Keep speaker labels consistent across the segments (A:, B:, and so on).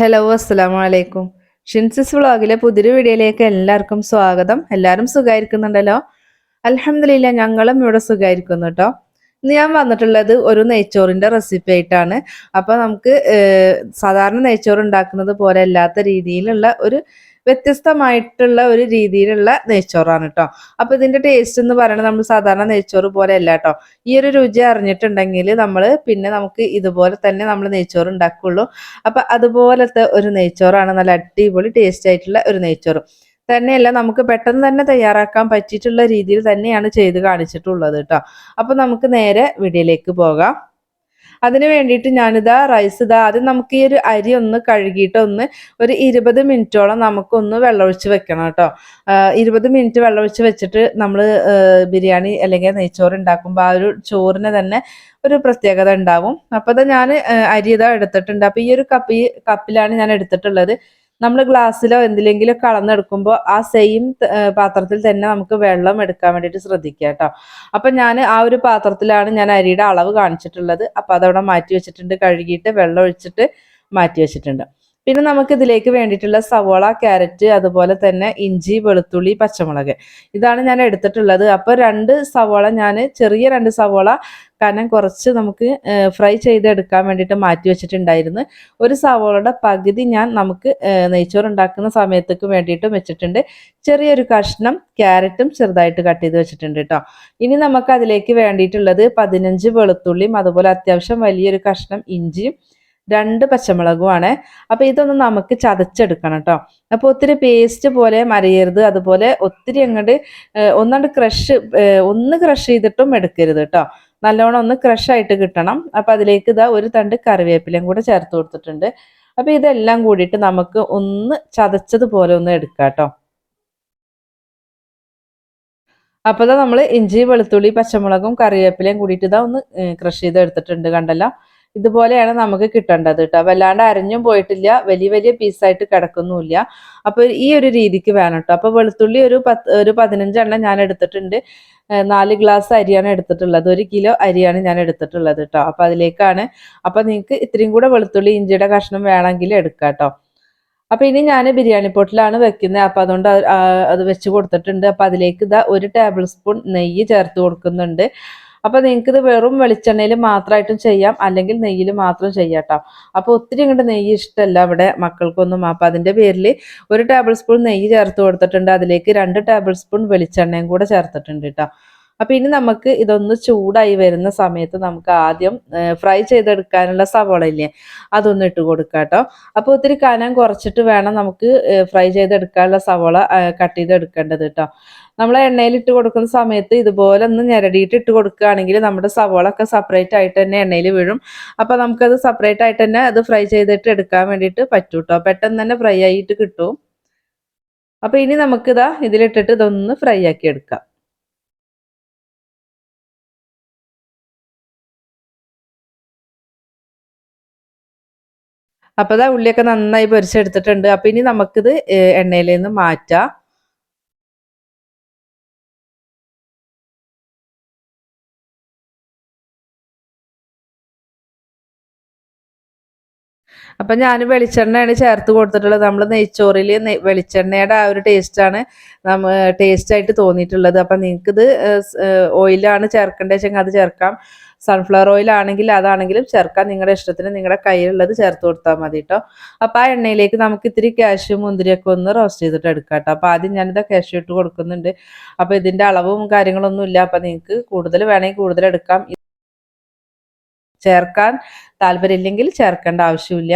A: Hello അസ്സലാമു അലൈക്കും. ഷിൻസിസ് വ്ളോഗിലെ പുതിയൊരു വീഡിയോയിലേക്ക് എല്ലാവർക്കും സ്വാഗതം. എല്ലാവരും സുഖമായിരിക്കുന്നുണ്ടല്ലോ? അൽഹംദുലില്ലാ, ഞങ്ങളും ഇവിടെ സുഖമായിരിക്കുന്നു കേട്ടോ. ഇന്ന് ഞാൻ വന്നിട്ടുള്ളത് ഒരു നെയ്ച്ചോറിൻ്റെ റെസിപ്പി ആയിട്ടാണ്. അപ്പോൾ നമുക്ക് സാധാരണ നെയ്ച്ചോറ് ഉണ്ടാക്കുന്നത് പോലെ അല്ലാത്ത രീതിയിലുള്ള ഒരു വ്യത്യസ്തമായിട്ടുള്ള ഒരു രീതിയിലുള്ള നെയ്ച്ചോറാണ് കേട്ടോ. അപ്പോൾ ഇതിൻ്റെ ടേസ്റ്റ് എന്ന് പറയുന്നത് നമ്മൾ സാധാരണ നെയ്ച്ചോറ് പോലെ അല്ല കേട്ടോ. ഈ ഒരു രുചി അറിഞ്ഞിട്ടുണ്ടെങ്കിൽ നമുക്ക് ഇതുപോലെ തന്നെ നമ്മൾ നെയ്ച്ചോറ് ഉണ്ടാക്കുകയുള്ളൂ. അപ്പം അതുപോലത്തെ ഒരു നെയ്ച്ചോറാണ്, നല്ല അടിപൊളി ടേസ്റ്റ് ആയിട്ടുള്ള ഒരു നെയ്ച്ചോറ് തന്നെയല്ല, നമുക്ക് പെട്ടെന്ന് തന്നെ തയ്യാറാക്കാൻ പറ്റിയിട്ടുള്ള രീതിയിൽ തന്നെയാണ് ചെയ്ത് കാണിച്ചിട്ടുള്ളത് കേട്ടോ. അപ്പം നമുക്ക് നേരെ വീഡിയോയിലേക്ക് പോകാം. അതിന് വേണ്ടിയിട്ട് ഞാനിതാ റൈസ് ആദ്യം നമുക്ക് ഈ ഒരു അരി ഒന്ന് കഴുകിയിട്ട് ഒരു 20 മിനിറ്റോളം നമുക്കൊന്ന് വെള്ളമൊഴിച്ച് വെക്കണം കേട്ടോ. 20 മിനിറ്റ് വെള്ളമൊഴിച്ച് വെച്ചിട്ട് നമ്മൾ ബിരിയാണി അല്ലെങ്കിൽ നെയ്ച്ചോറ് ഉണ്ടാക്കുമ്പോൾ ആ ഒരു ചോറിന് തന്നെ ഒരു പ്രത്യേകത ഉണ്ടാവും. അപ്പോൾ ഞാൻ അരി എടുത്തിട്ടുണ്ട്. അപ്പോൾ ഈ ഒരു കപ്പിലാണ് ഞാൻ എടുത്തിട്ടുള്ളത്. നമ്മൾ ഗ്ലാസ്സിലോ എന്തിലെങ്കിലും അളന്നെടുക്കുമ്പോൾ ആ സെയിം പാത്രത്തിൽ തന്നെ നമുക്ക് വെള്ളം എടുക്കാൻ വേണ്ടിയിട്ട് ശ്രദ്ധിക്കുക കേട്ടോ. അപ്പം ഞാൻ ആ ഒരു പാത്രത്തിലാണ് ഞാൻ അരിയുടെ അളവ് കാണിച്ചിട്ടുള്ളത്. അപ്പം അതവിടെ മാറ്റി വെച്ചിട്ടുണ്ട്, കഴുകിയിട്ട് വെള്ളം ഒഴിച്ചിട്ട് മാറ്റി വെച്ചിട്ടുണ്ട്. പിന്നെ നമുക്ക് ഇതിലേക്ക് വേണ്ടിയിട്ടുള്ള സവോള, ക്യാരറ്റ്, അതുപോലെ തന്നെ ഇഞ്ചി, വെളുത്തുള്ളി, പച്ചമുളക്, ഇതാണ് ഞാൻ എടുത്തിട്ടുള്ളത്. അപ്പോൾ ചെറിയ രണ്ട് സവോള കനം കുറച്ച് നമുക്ക് ഫ്രൈ ചെയ്തെടുക്കാൻ വേണ്ടിയിട്ട് മാറ്റി വെച്ചിട്ടുണ്ടായിരുന്നു. ഒരു സവോളയുടെ പകുതി നമുക്ക് നെയ്ച്ചോറ് ഉണ്ടാക്കുന്ന സമയത്തേക്ക് വേണ്ടിയിട്ടും വെച്ചിട്ടുണ്ട്. ചെറിയൊരു കഷ്ണം ക്യാരറ്റും ചെറുതായിട്ട് കട്ട് ചെയ്ത് വെച്ചിട്ടുണ്ട് കേട്ടോ. ഇനി നമുക്ക് അതിലേക്ക് വേണ്ടിയിട്ടുള്ളത് 15 വെളുത്തുള്ളിയും അതുപോലെ അത്യാവശ്യം വലിയൊരു കഷ്ണം ഇഞ്ചിയും 2 പച്ചമുളകുമാണ്. അപ്പോൾ ഇതൊന്ന് നമുക്ക് ചതച്ചെടുക്കണം കേട്ടോ. അപ്പോൾ ഒത്തിരി പേസ്റ്റ് പോലെ മരയരുത്, അതുപോലെ ഒത്തിരി അങ്ങോട്ട് ഒന്ന് ക്രഷ് ചെയ്തിട്ടും എടുക്കരുത് കേട്ടോ. നല്ലോണം ഒന്ന് ക്രഷായിട്ട് കിട്ടണം. അപ്പോൾ അതിലേക്ക് ഒരു തണ്ട് കറിവേപ്പിലയും കൂടെ ചേർത്ത് കൊടുത്തിട്ടുണ്ട്. അപ്പോൾ ഇതെല്ലാം കൂടിയിട്ട് നമുക്ക് ഒന്ന് ചതച്ചതുപോലെ ഒന്ന് എടുക്കാം കേട്ടോ. അപ്പോൾ നമ്മൾ ഇഞ്ചി, വെളുത്തുള്ളി, പച്ചമുളകും കറിവേപ്പിലയും കൂടിയിട്ട് ഒന്ന് ക്രഷ് ചെയ്ത് എടുത്തിട്ടുണ്ട്. കണ്ടല്ലോ, ഇതുപോലെയാണ് നമുക്ക് കിട്ടേണ്ടത് കേട്ടോ. വല്ലാണ്ട് അരഞ്ഞും പോയിട്ടില്ല, വലിയ വലിയ പീസായിട്ട് കിടക്കുന്നുമില്ല. അപ്പോൾ ഈ ഒരു രീതിക്ക് വേണം കേട്ടോ. അപ്പോൾ വെളുത്തുള്ളി ഒരു 15 എണ്ണം ഞാൻ എടുത്തിട്ടുണ്ട്. 4 ഗ്ലാസ് അരിയാണ് എടുത്തിട്ടുള്ളത്. 1 കിലോ അരിയാണ് ഞാൻ എടുത്തിട്ടുള്ളത് കേട്ടോ. അപ്പോൾ അതിലേക്കാണ്. അപ്പോൾ നിങ്ങൾക്ക് ഇത്രയും കൂടെ വെളുത്തുള്ളി ഇഞ്ചിയുടെ കഷ്ണം വേണമെങ്കിൽ എടുക്കാം കേട്ടോ. അപ്പോൾ ഇനി ഞാൻ ബിരിയാണി പോട്ടിലാണ് വെക്കുന്നത്. അപ്പോൾ അതുകൊണ്ട് അത് വെച്ച് കൊടുത്തിട്ടുണ്ട്. അപ്പോൾ അതിലേക്ക് 1 ടേബിൾ സ്പൂൺ നെയ്യ് ചേർത്ത് കൊടുക്കുന്നുണ്ട്. അപ്പോൾ നിങ്ങൾക്കിത് വെറും വെളിച്ചെണ്ണയിൽ മാത്രമായിട്ടും ചെയ്യാം, അല്ലെങ്കിൽ നെയ്യിൽ മാത്രം ചെയ്യാം കേട്ടോ. അപ്പോൾ ഒത്തിരി ഇങ്ങോട്ട് നെയ്യ് ഇഷ്ടമല്ല ഇവിടെ മക്കൾക്കൊന്നും. അപ്പോൾ അതിൻ്റെ പേരിൽ 1 ടേബിൾ സ്പൂൺ നെയ്യ് ചേർത്ത് കൊടുത്തിട്ടുണ്ട്. അതിലേക്ക് 2 ടേബിൾ സ്പൂൺ വെളിച്ചെണ്ണയും കൂടെ ചേർത്തിട്ടുണ്ട് കേട്ടോ. അപ്പോൾ ഇനി നമുക്ക് ഇതൊന്ന് ചൂടായി വരുന്ന സമയത്ത് നമുക്ക് ആദ്യം ഫ്രൈ ചെയ്തെടുക്കാനുള്ള സവോള ഇല്ലേ, അതൊന്ന് ഇട്ട് കൊടുക്കാം കേട്ടോ. അപ്പോൾ ഒത്തിരി കനം കുറച്ചിട്ട് വേണം നമുക്ക് ഫ്രൈ ചെയ്തെടുക്കാനുള്ള സവോള കട്ട് ചെയ്തെടുക്കേണ്ടത് കേട്ടോ. നമ്മൾ എണ്ണയിൽ ഇട്ട് കൊടുക്കുന്ന സമയത്ത് ഇതുപോലെ ഒന്ന് ഞെരടിയിട്ട് ഇട്ട് കൊടുക്കുകയാണെങ്കിൽ നമ്മുടെ സവോള ഒക്കെ സെപ്പറേറ്റ് ആയിട്ട് തന്നെ എണ്ണയിൽ വീഴും. അപ്പോൾ നമുക്കത് സെപ്പറേറ്റ് ആയിട്ട് തന്നെ അത് ഫ്രൈ ചെയ്തിട്ട് എടുക്കാൻ വേണ്ടിയിട്ട് പറ്റും കേട്ടോ. പെട്ടെന്ന് തന്നെ ഫ്രൈ ആയിട്ട് കിട്ടും. അപ്പോൾ ഇനി നമുക്കിതാ ഇതിലിട്ടിട്ട് ഇതൊന്ന് ഫ്രൈ ആക്കി എടുക്കാം. അപ്പോൾ ഉള്ളിയൊക്കെ നന്നായി പൊരിച്ചെടുത്തിട്ടുണ്ട്. അപ്പോൾ ഇനി നമുക്കിത് എണ്ണയിൽ നിന്ന് മാറ്റാം. അപ്പം ഞാൻ വെളിച്ചെണ്ണയാണ് ചേർത്ത് കൊടുത്തിട്ടുള്ളത്. നമ്മൾ നെയ്ച്ചോറിൽ വെളിച്ചെണ്ണയുടെ ആ ഒരു ടേസ്റ്റാണ് ടേസ്റ്റായിട്ട് തോന്നിയിട്ടുള്ളത്. അപ്പം നിങ്ങൾക്കിത് ഓയിലാണ് ചേർക്കേണ്ടത് വെച്ചെങ്കിൽ അത് ചേർക്കാം. സൺഫ്ലവർ ഓയിലാണെങ്കിൽ അതാണെങ്കിലും ചേർക്കാം. നിങ്ങളുടെ ഇഷ്ടത്തിന് നിങ്ങളുടെ കയ്യിലുള്ളത് ചേർത്ത് കൊടുത്താൽ മതി കേട്ടോ. അപ്പോൾ ആ എണ്ണയിലേക്ക് നമുക്ക് ഇത്തിരി കാഷ്യൂ മുന്തിരിയൊക്കെ ഒന്ന് റോസ്റ്റ് ചെയ്തിട്ട് എടുക്കാം കേട്ടോ. അപ്പോൾ ആദ്യം ഞാനിത് കാഷ്യൂ ഇട്ട് കൊടുക്കുന്നുണ്ട്. അപ്പോൾ ഇതിൻ്റെ അളവും കാര്യങ്ങളൊന്നും ഇല്ല. അപ്പോൾ നിങ്ങൾക്ക് കൂടുതൽ വേണമെങ്കിൽ കൂടുതൽ എടുക്കാം. ചേർക്കാൻ താല്പര്യമില്ലെങ്കിൽ ചേർക്കേണ്ട ആവശ്യമില്ല.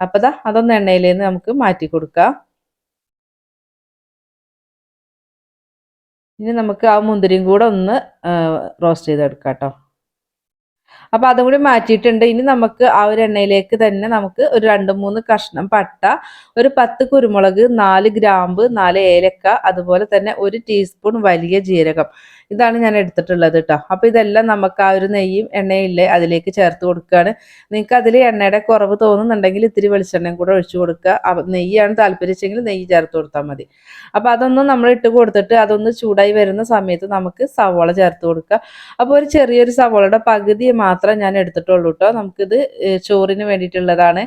A: അപ്പോൾ അതൊന്ന് എണ്ണയിൽ നിന്ന് നമുക്ക് മാറ്റി കൊടുക്കാം. ഇനി നമുക്ക് ആ മുന്തിരിയും കൂടെ ഒന്ന് റോസ്റ്റ് ചെയ്തെടുക്കാം കേട്ടോ. അപ്പോൾ അതും കൂടി മാറ്റിയിട്ടുണ്ട്. ഇനി നമുക്ക് ആ ഒരു എണ്ണയിലേക്ക് തന്നെ നമുക്ക് ഒരു 2-3 കഷ്ണം പട്ട, ഒരു 10 കുരുമുളക്, 4 ഗ്രാമ്പ്, 4 ഏലക്ക, അതുപോലെ തന്നെ 1 ടീസ്പൂൺ വലിയ ജീരകം, ഇതാണ് ഞാൻ എടുത്തിട്ടുള്ളത് കേട്ടോ. അപ്പോൾ ഇതെല്ലാം നമുക്ക് ആ ഒരു നെയ്യും എണ്ണയില്ലേ അതിലേക്ക് ചേർത്ത് കൊടുക്കുകയാണ്. നിങ്ങൾക്ക് അതിൽ എണ്ണയുടെ കുറവ് തോന്നുന്നുണ്ടെങ്കിൽ ഇത്തിരി വെളിച്ചെണ്ണയും കൂടെ ഒഴിച്ചു കൊടുക്കുക. നെയ്യാണ് താല്പര്യമെങ്കിൽ നെയ്യ് ചേർത്ത് കൊടുത്താൽ മതി. അപ്പോൾ അതൊന്നും നമ്മൾ ഇട്ട് കൊടുത്തിട്ട് അതൊന്ന് ചൂടായി വരുന്ന സമയത്ത് നമുക്ക് സവോള ചേർത്ത് കൊടുക്കുക. അപ്പോൾ ഒരു ചെറിയൊരു സവോളയുടെ പകുതി മാത്രം ഞാൻ എടുത്തിട്ടുള്ളൂ കേട്ടോ. നമുക്കിത് ചോറിന് വേണ്ടിയിട്ടുള്ളതാണ്.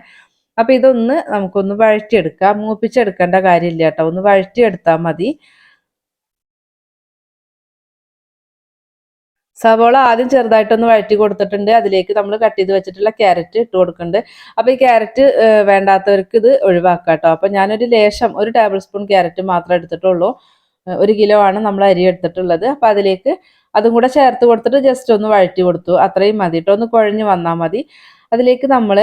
A: അപ്പോൾ ഇതൊന്ന് നമുക്കൊന്ന് വഴറ്റിയെടുക്കാം. മൂപ്പിച്ചെടുക്കേണ്ട കാര്യമില്ല കേട്ടോ, ഒന്ന് വഴറ്റിയെടുത്താൽ മതി. സവോള ആദ്യം ചെറുതായിട്ടൊന്ന് വഴറ്റി കൊടുത്തിട്ടുണ്ട്. അതിലേക്ക് നമ്മൾ കട്ട് ചെയ്ത് വെച്ചിട്ടുള്ള ക്യാരറ്റ് ഇട്ട് കൊടുക്കുന്നുണ്ട്. അപ്പോൾ ഈ ക്യാരറ്റ് വേണ്ടാത്തവർക്ക് ഇത് ഒഴിവാക്കാം കേട്ടോ. അപ്പോൾ ഞാനൊരു ലേശം 1 ടേബിൾ സ്പൂൺ ക്യാരറ്റ് മാത്രമേ എടുത്തിട്ടുള്ളൂ. 1 കിലോ ആണ് നമ്മൾ അരി എടുത്തിട്ടുള്ളത്. അപ്പോൾ അതിലേക്ക് അതും കൂടെ ചേർത്ത് കൊടുത്തിട്ട് ജസ്റ്റ് ഒന്ന് വഴറ്റി കൊടുത്തു. അത്രയും മതി കേട്ടോ, ഒന്ന് കുഴഞ്ഞ് വന്നാൽ മതി. അതിലേക്ക് നമ്മൾ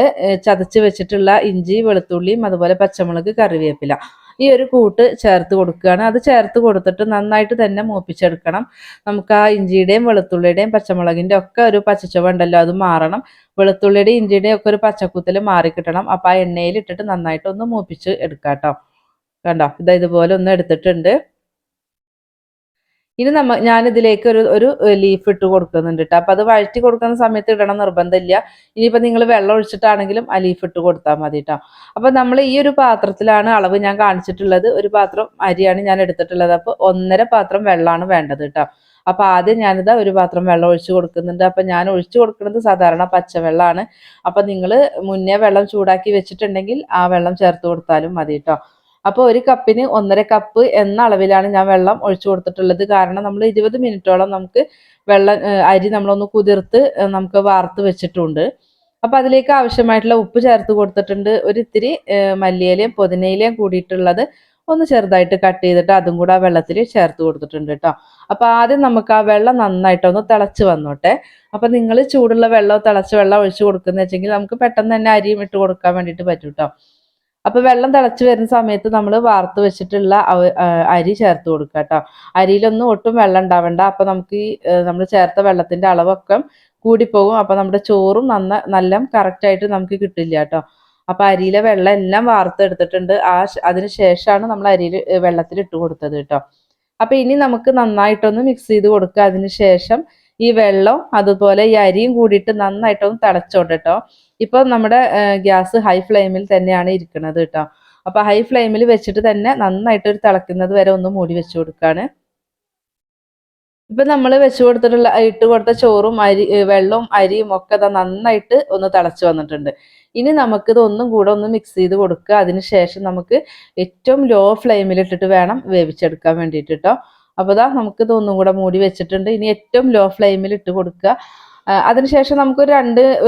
A: ചതച്ച് വെച്ചിട്ടുള്ള ഇഞ്ചി, വെളുത്തുള്ളിയും അതുപോലെ പച്ചമുളക്, കറിവേപ്പില ഈ ഒരു കൂട്ട് ചേർത്ത് കൊടുക്കുകയാണ്. അത് ചേർത്ത് കൊടുത്തിട്ട് നന്നായിട്ട് തന്നെ മൂപ്പിച്ചെടുക്കണം. നമുക്ക് ആ ഇഞ്ചിയുടെയും വെളുത്തുള്ളിയുടെയും പച്ചമുളകിൻ്റെ ഒക്കെ ഒരു പച്ചച്ചുവ ഉണ്ടല്ലോ, അത് മാറണം. വെളുത്തുള്ളിയുടെയും ഇഞ്ചിയുടെയും ഒക്കെ ഒരു പച്ചക്കുത്തൽ മാറിക്കിട്ടണം. അപ്പോൾ ആ എണ്ണയിൽ ഇട്ടിട്ട് നന്നായിട്ട് ഒന്ന് മൂപ്പിച്ച് എടുക്കാം കേട്ടോ. കണ്ടോ, ഇതുപോലെ ഒന്ന് എടുത്തിട്ടുണ്ട്. ഇനി ഞാനിതിലേക്ക് ഒരു ലീഫ് ഇട്ട് കൊടുക്കുന്നുണ്ട് കേട്ടോ. അപ്പോൾ അത് വഴറ്റി കൊടുക്കുന്ന സമയത്ത് ഇടണം നിർബന്ധമില്ല. ഇനിയിപ്പോൾ നിങ്ങൾ വെള്ളം ഒഴിച്ചിട്ടാണെങ്കിലും ആ ലീഫ് ഇട്ട് കൊടുത്താൽ മതി കേട്ടോ. അപ്പോൾ നമ്മൾ ഈ ഒരു പാത്രത്തിലാണ് അളവ് ഞാൻ കാണിച്ചിട്ടുള്ളത്. ഒരു പാത്രം അരിയാണ് ഞാൻ എടുത്തിട്ടുള്ളത്. അപ്പോൾ 1.5 പാത്രം വെള്ളമാണ് വേണ്ടത് കേട്ടോ. അപ്പോൾ ആദ്യം ഞാനിതാ ഒരു പാത്രം വെള്ളം ഒഴിച്ച് കൊടുക്കുന്നുണ്ട്. അപ്പോൾ ഞാൻ ഒഴിച്ച് കൊടുക്കുന്നത് സാധാരണ പച്ചവെള്ളമാണ്. അപ്പോൾ നിങ്ങൾ മുന്നേ വെള്ളം ചൂടാക്കി വെച്ചിട്ടുണ്ടെങ്കിൽ ആ വെള്ളം ചേർത്ത് കൊടുത്താലും മതി കേട്ടോ. അപ്പോൾ 1 കപ്പിന് 1.5 കപ്പ് എന്ന അളവിലാണ് ഞാൻ വെള്ളം ഒഴിച്ചു കൊടുത്തിട്ടുള്ളത്. കാരണം നമ്മൾ 20 മിനിറ്റോളം നമുക്ക് അരി നമ്മളൊന്ന് കുതിർത്ത് നമുക്ക് വാർത്ത് വെച്ചിട്ടുണ്ട്. അപ്പോൾ അതിലേക്ക് ആവശ്യമായിട്ടുള്ള ഉപ്പ് ചേർത്ത് കൊടുത്തിട്ടുണ്ട്. ഒരിത്തിരി മല്ലിയിലയും പുതിനയിലയും കൂടിയിട്ടുള്ളത് ഒന്ന് ചെറുതായിട്ട് കട്ട് ചെയ്തിട്ട് അതും കൂടെ ആ വെള്ളത്തിൽ ചേർത്ത് കൊടുത്തിട്ടുണ്ട് കേട്ടോ. അപ്പോൾ ആദ്യം നമുക്ക് ആ വെള്ളം നന്നായിട്ടൊന്ന് തിളച്ച് വന്നോട്ടെ. അപ്പോൾ നിങ്ങൾ ചൂടുള്ള വെള്ളം തിളച്ച വെള്ളം ഒഴിച്ച് കൊടുക്കുന്ന വെച്ചെങ്കിൽ നമുക്ക് പെട്ടെന്ന് തന്നെ അരിയും ഇട്ട് കൊടുക്കാൻ വേണ്ടിയിട്ട് പറ്റും കേട്ടോ. അപ്പോൾ വെള്ളം തിളച്ച് വരുന്ന സമയത്ത് നമ്മൾ വാർത്ത് വെച്ചിട്ടുള്ള അരി ചേർത്ത് കൊടുക്കുക കേട്ടോ. അരിയിലൊന്നും ഒട്ടും വെള്ളം ഉണ്ടാവണ്ട. അപ്പോൾ നമുക്ക് ഈ നമ്മൾ ചേർത്ത വെള്ളത്തിൻ്റെ അളവൊക്കെ കൂടിപ്പോകും. അപ്പോൾ നമ്മുടെ ചോറും നല്ല കറക്റ്റായിട്ട് നമുക്ക് കിട്ടില്ല കേട്ടോ. അപ്പോൾ അരിയിലെ വെള്ളം എല്ലാം വാർത്തെടുത്തിട്ടുണ്ട്. അതിന് ശേഷമാണ് നമ്മൾ അരിയിൽ വെള്ളത്തിൽ ഇട്ട് കൊടുത്തത് കേട്ടോ. അപ്പോൾ ഇനി നമുക്ക് നന്നായിട്ടൊന്ന് മിക്സ് ചെയ്ത് കൊടുക്കുക. അതിന് ശേഷം ഈ വെള്ളം അതുപോലെ ഈ അരിയും കൂടിയിട്ട് നന്നായിട്ടൊന്ന് തിളച്ചോട്ടെ കേട്ടോ. ഇപ്പോൾ നമ്മുടെ ഗ്യാസ് ഹൈ ഫ്ലെയിമിൽ തന്നെയാണ് ഇരിക്കുന്നത് കേട്ടോ. അപ്പോൾ ഹൈ ഫ്ലെയിമിൽ വെച്ചിട്ട് തന്നെ നന്നായിട്ടൊരു തിളക്കുന്നത് വരെ ഒന്ന് മൂടി വെച്ച് കൊടുക്കുകയാണ്. ഇപ്പം നമ്മൾ ഇട്ട് കൊടുത്ത ചോറും വെള്ളവും അരിയും ഒക്കെ നന്നായിട്ട് ഒന്ന് തിളച്ച് വന്നിട്ടുണ്ട്. ഇനി നമുക്കിത് ഒന്നും കൂടെ ഒന്ന് മിക്സ് ചെയ്ത് കൊടുക്കുക. അതിന് ശേഷം നമുക്ക് ഏറ്റവും ലോ ഫ്ലെയിമിലിട്ടിട്ട് വേണം വേവിച്ചെടുക്കാൻ വേണ്ടിയിട്ട് കേട്ടോ. അപ്പോൾ നമുക്കിത് ഒന്നും കൂടെ മൂടി വെച്ചിട്ടുണ്ട്. ഇനി ഏറ്റവും ലോ ഫ്ലെയിമിൽ ഇട്ട് കൊടുക്കുക. അതിനുശേഷം നമുക്ക്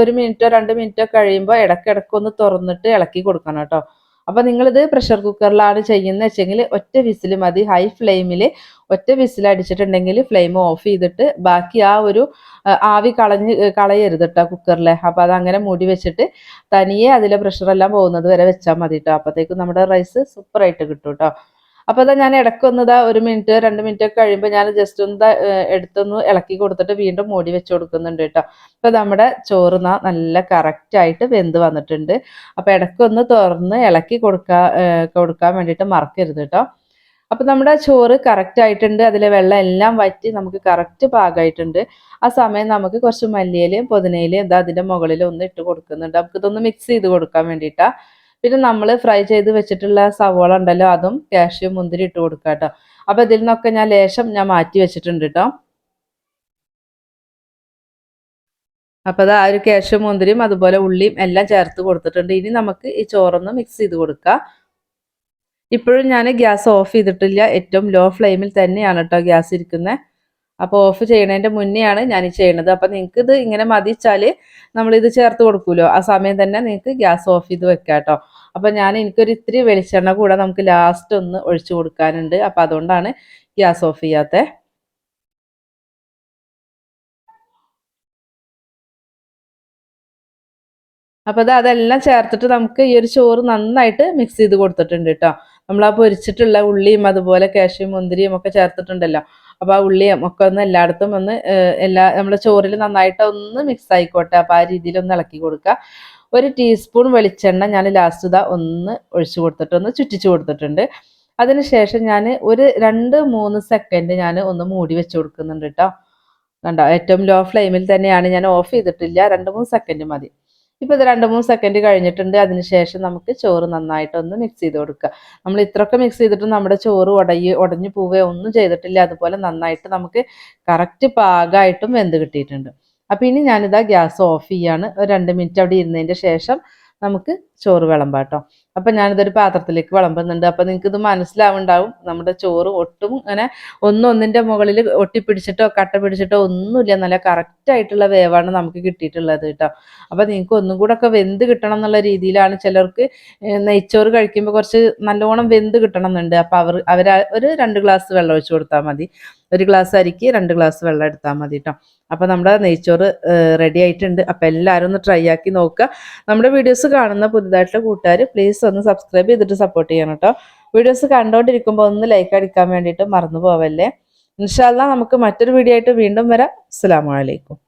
A: ഒരു മിനിറ്റോ 2 മിനിറ്റോ കഴിയുമ്പോൾ ഇടയ്ക്കിടയ്ക്കൊന്ന് തുറന്നിട്ട് ഇളക്കി കൊടുക്കണം കേട്ടോ. അപ്പോൾ നിങ്ങളിത് പ്രഷർ കുക്കറിലാണ് ചെയ്യുന്നത് വെച്ചെങ്കിൽ ഒറ്റ വിസിൽ മതി. ഹൈ ഫ്ലെയിമിൽ ഒറ്റ വിസിൽ അടിച്ചിട്ടുണ്ടെങ്കിൽ ഫ്ലെയിം ഓഫ് ചെയ്തിട്ട് ബാക്കി ആ ഒരു ആവി കളയരുത് കേട്ടോ കുക്കറിലെ. അപ്പോൾ അതങ്ങനെ മൂടി വെച്ചിട്ട് തനിയെ അതിലെ പ്രഷറെല്ലാം പോകുന്നത് വരെ വെച്ചാൽ മതി കേട്ടോ. അപ്പോഴത്തേക്കും നമ്മുടെ റൈസ് സൂപ്പറായിട്ട് കിട്ടും കേട്ടോ. അപ്പോൾ ഞാൻ ഇടയ്ക്കൊന്ന് 1 മിനിറ്റ് 2 മിനിറ്റ് ഒക്കെ കഴിയുമ്പോൾ ഞാൻ ജസ്റ്റ് ഒന്ന് എടുത്തൊന്ന് ഇളക്കി കൊടുത്തിട്ട് വീണ്ടും മൂടി വെച്ച് കൊടുക്കുന്നുണ്ട് കേട്ടോ. അപ്പോൾ നമ്മുടെ ചോറ് നല്ല കറക്റ്റായിട്ട് വെന്ത് വന്നിട്ടുണ്ട്. അപ്പോൾ ഇടയ്ക്കൊന്ന് തുറന്ന് ഇളക്കി കൊടുക്കാൻ വേണ്ടിയിട്ട് മറക്കരുത് കേട്ടോ. അപ്പോൾ നമ്മുടെ ചോറ് കറക്റ്റ് ആയിട്ടുണ്ട്. അതിലെ വെള്ളം എല്ലാം വറ്റി നമുക്ക് കറക്റ്റ് പാകമായിട്ടുണ്ട്. ആ സമയം നമുക്ക് കുറച്ച് മല്ലിയിലയും പുതിനയിലയും അതിൻ്റെ മുകളിൽ ഒന്ന് ഇട്ട് കൊടുക്കുന്നുണ്ട്. നമുക്കിതൊന്ന് മിക്സ് ചെയ്ത് കൊടുക്കാൻ വേണ്ടിയിട്ടാണ്. പിന്നെ നമ്മൾ ഫ്രൈ ചെയ്ത് വെച്ചിട്ടുള്ള സവോള ഉണ്ടല്ലോ, അതും കാഷ്യൂ മുന്തിരി ഇട്ട് കൊടുക്കുക കേട്ടോ. അപ്പോൾ ഇതിൽ നിന്നൊക്കെ ലേശം ഞാൻ മാറ്റി വെച്ചിട്ടുണ്ട് കേട്ടോ. അപ്പോൾ ആ ഒരു കാഷ്യൂ മുന്തിരിയും അതുപോലെ ഉള്ളിയും എല്ലാം ചേർത്ത് കൊടുത്തിട്ടുണ്ട്. ഇനി നമുക്ക് ഈ ചോറൊന്ന് മിക്സ് ചെയ്ത് കൊടുക്കാം. ഇപ്പോഴും ഞാൻ ഗ്യാസ് ഓഫ് ചെയ്തിട്ടില്ല. ഏറ്റവും ലോ ഫ്ലെയിമിൽ തന്നെയാണ് കേട്ടോ ഗ്യാസ് ഇരിക്കുന്നത്. അപ്പോൾ ഓഫ് ചെയ്യണതിൻ്റെ മുന്നെയാണ് ഞാൻ ചെയ്യുന്നത്. അപ്പോൾ നിങ്ങൾക്ക് ഇത് ഇങ്ങനെ മതിച്ചാൽ നമ്മളിത് ചേർത്ത് കൊടുക്കുമല്ലോ, ആ സമയം തന്നെ നിങ്ങൾക്ക് ഗ്യാസ് ഓഫ് ചെയ്ത് വെക്കാം കേട്ടോ. അപ്പോൾ എനിക്കൊരു ഇത്തിരി വെളിച്ചെണ്ണ കൂടെ നമുക്ക് ലാസ്റ്റ് ഒന്ന് ഒഴിച്ചു കൊടുക്കാനുണ്ട്. അപ്പോൾ അതുകൊണ്ടാണ് ഗ്യാസ് ഓഫ് ചെയ്യാത്തത്. അപ്പോൾ അതെല്ലാം ചേർത്തിട്ട് നമുക്ക് ഈ ഒരു ചോറ് നന്നായിട്ട് മിക്സ് ചെയ്ത് കൊടുത്തിട്ടുണ്ട് കേട്ടോ. നമ്മൾ ആ പൊരിച്ചിട്ടുള്ള ഉള്ളിയും അതുപോലെ കാഷ്യും മുന്തിരിയും ഒക്കെ ചേർത്തിട്ടുണ്ടല്ലോ. അപ്പോൾ ആ ഉള്ളിയും ഒക്കെ ഒന്ന് എല്ലായിടത്തും ഒന്ന് നമ്മുടെ ചോറിൽ നന്നായിട്ട് ഒന്ന് മിക്സ് ആയിക്കോട്ടെ. അപ്പോൾ ആ രീതിയിൽ ഒന്ന് ഇളക്കി കൊടുക്കുക. 1 ടീസ്പൂൺ വെളിച്ചെണ്ണ ഞാൻ ലാസ്റ്റ് ഒന്ന് ഒഴിച്ചു കൊടുത്തിട്ട് ഒന്ന് ചുറ്റിച്ചു കൊടുത്തിട്ടുണ്ട്. അതിനുശേഷം ഞാൻ ഒരു 2-3 സെക്കൻഡ് ഞാൻ ഒന്ന് മൂടി വെച്ച് കൊടുക്കുന്നുണ്ട് കേട്ടോ. കണ്ടോ, ഏറ്റവും ലോ ഫ്ലെയിമിൽ തന്നെയാണ്, ഞാൻ ഓഫ് ചെയ്തിട്ടില്ല. 2-3 സെക്കൻഡ് മതി. ഇപ്പോൾ ഇത് 2-3 സെക്കൻഡ് കഴിഞ്ഞിട്ടുണ്ട്. അതിനുശേഷം നമുക്ക് ചോറ് നന്നായിട്ടൊന്ന് മിക്സ് ചെയ്ത് കൊടുക്കുക. നമ്മൾ ഇത്രയൊക്കെ മിക്സ് ചെയ്തിട്ടും നമ്മുടെ ചോറ് ഉടഞ്ഞു പോവുകയോ ഒന്നും ചെയ്തിട്ടില്ല. അതുപോലെ നന്നായിട്ട് നമുക്ക് കറക്റ്റ് പാകമായിട്ടും വെന്ത് കിട്ടിയിട്ടുണ്ട്. അപ്പോൾ ഇനി ഞാനിതാ ഗ്യാസ് ഓഫ് ചെയ്യാണ്. ഒരു 2 മിനിറ്റ് അവിടെ ഇരുന്നതിൻ്റെ ശേഷം നമുക്ക് ചോറ് വിളമ്പാട്ടോ. അപ്പം ഞാനിതൊരു പാത്രത്തിലേക്ക് വിളമ്പുന്നുണ്ട്. അപ്പം നിങ്ങൾക്ക് ഇത് മനസ്സിലാവുണ്ടാവും നമ്മുടെ ചോറ് ഒട്ടും ഇങ്ങനെ ഒന്നിൻ്റെ മുകളിൽ ഒട്ടിപ്പിടിച്ചിട്ടോ കട്ട പിടിച്ചിട്ടോ ഒന്നുമില്ല, നല്ല കറക്റ്റായിട്ടുള്ള വേവാണ് നമുക്ക് കിട്ടിയിട്ടുള്ളത് കേട്ടോ. അപ്പം നിങ്ങൾക്ക് ഒന്നും കൂടെ ഒക്കെ വെന്ത് കിട്ടണം എന്നുള്ള രീതിയിലാണ് ചിലർക്ക് നെയ്ച്ചോറ് കഴിക്കുമ്പോൾ കുറച്ച് നല്ലോണം വെന്ത് കിട്ടണം എന്നുണ്ട്. അപ്പം അവർ ഒരു 2 ഗ്ലാസ് വെള്ളം ഒഴിച്ച് കൊടുത്താൽ മതി. 1 ഗ്ലാസ് അരിക്ക് 2 ഗ്ലാസ് വെള്ളം എടുത്താൽ മതി കേട്ടോ. അപ്പം നമ്മുടെ നെയ്ച്ചോറ് റെഡി ആയിട്ടുണ്ട്. അപ്പം എല്ലാവരും ഒന്ന് ട്രൈ ആക്കി നോക്കുക. നമ്മുടെ വീഡിയോസ് കാണുന്ന പുതുതായിട്ടുള്ള കൂട്ടുകാർ പ്ലീസ് ഒന്ന് സബ്സ്ക്രൈബ് ചെയ്തിട്ട് സപ്പോർട്ട് ചെയ്യണം കേട്ടോ. വീഡിയോസ് കണ്ടുകൊണ്ടിരിക്കുമ്പോൾ ഒന്ന് ലൈക്ക് അടിക്കാൻ വേണ്ടിയിട്ട് മറന്നു പോവല്ലേ. ഇൻഷാ അല്ലാഹ് നമുക്ക് മറ്റൊരു വീഡിയോ ആയിട്ട് വീണ്ടും വരാം. അസ്സലാമു അലൈക്കും.